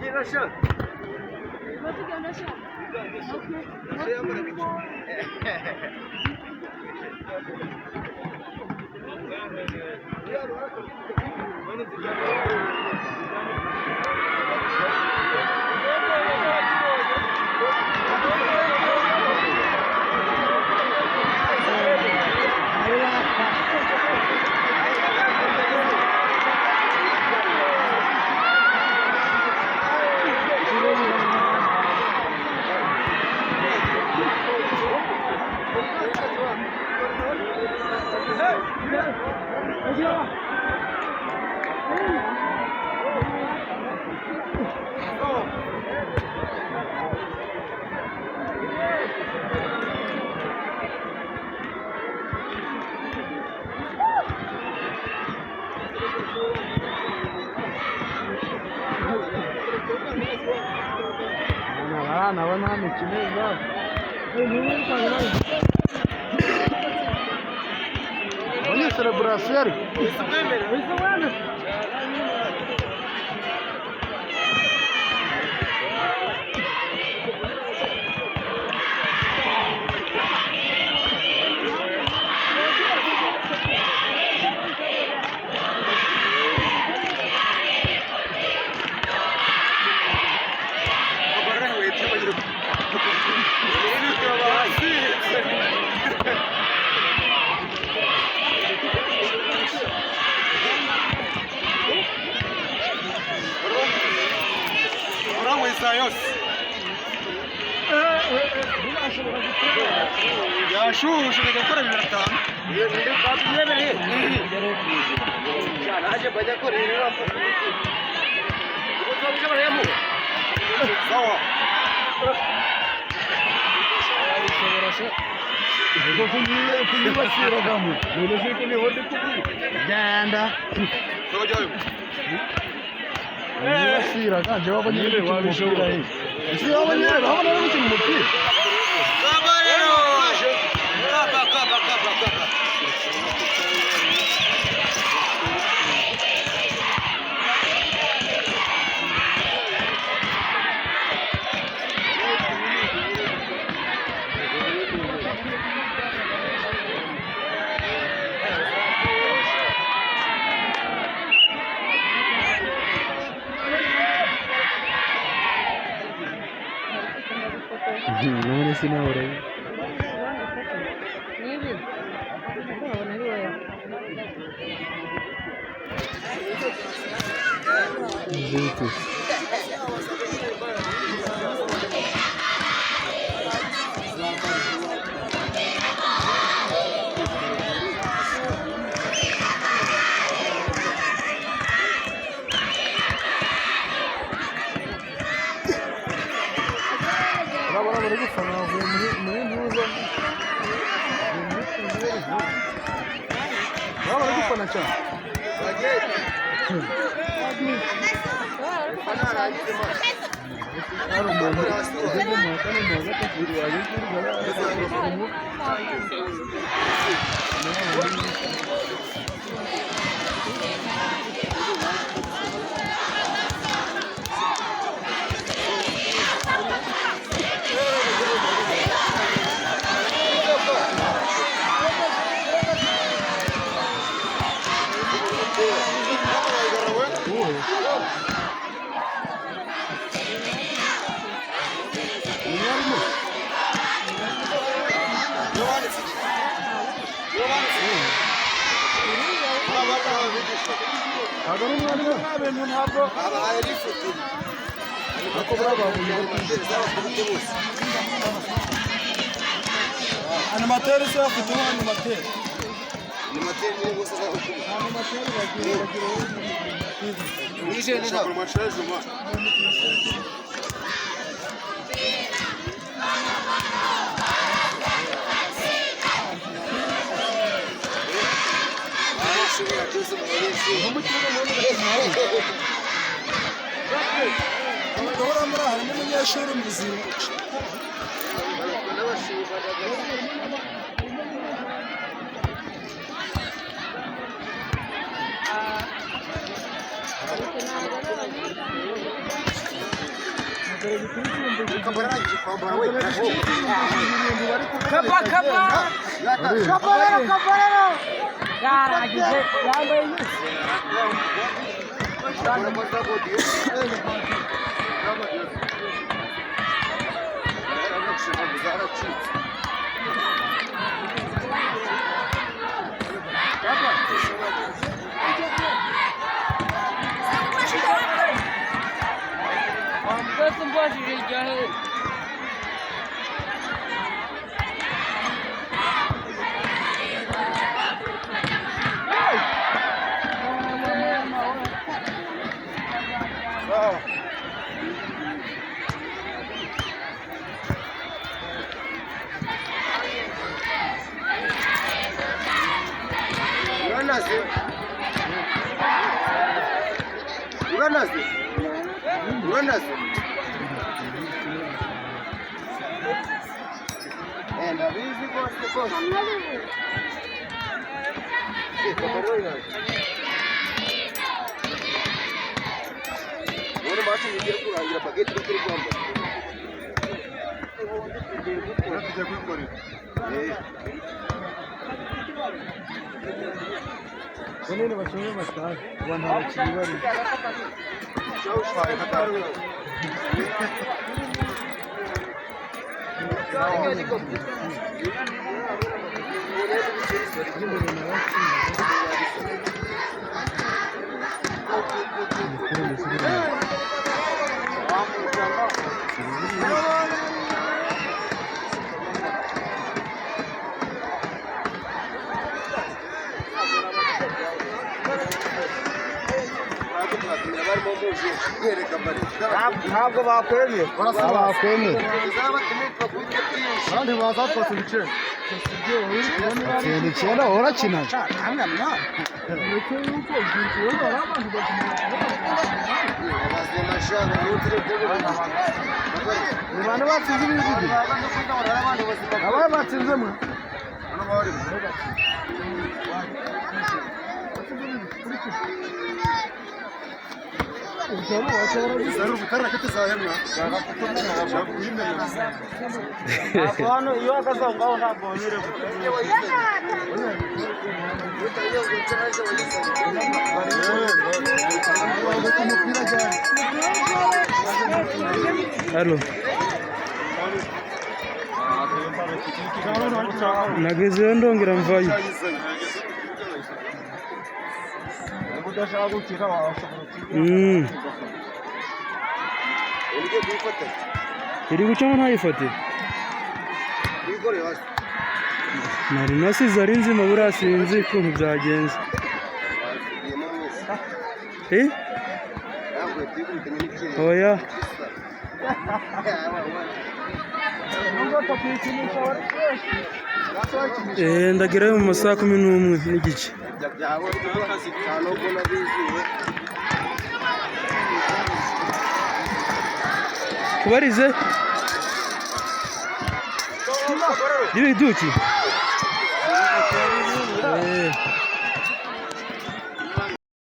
Gel aşağı. Batı gel aşağı. Şey yaparak. Naona amechimeza. Olha esse braceiro. Isso mesmo. Sayos. Ya شو بدك كره بالرتان video copy ले ले चल आज बजा को रे रो वो तो क्या है मु sawa Ndio kuliwasira damu. Ndio ziko ni wote kuku. Ganda. sojo Kuliwasira kan jawab nyele walishora hii. Sio wenyewe hawana mtu mmoja. Kabarero. Kapa. No necesito ahora. Gente. Giovanni. ntabwo ari umwanya nta bintu ntabwo abahaye n'ifoto ariko buriya bavuye animateri se bafite animateri animateri niyo bose azabakubita animateri bagira nije ni ntabwo mashaje ma harimo umunyeshuri muzima Kabarero yaragize yambaye Uranaze ndabizi rwose rwose ubona mpamvu mugiye kurangira bageti bakiri kwambara tugiye kubikorera bunini bashoboye batahe abantu abakiri bari ntabwo bakwemeye bakwemeye kandi bazatwatse ibiceri icyenda urakina ni bane batsinze ibizigi abaye batsinzemo hano iyo ahagaze aho ngaho ntabwo wemerewe Halo. Nagezeyo ndongera mvayo. Iri gucamo ntayifate. Nari nasize ari nzima buriya sinzi ukuntu byagenze. Oya. Ndagerayo mu masaha 11 n'igice. Kubarize Dibiduki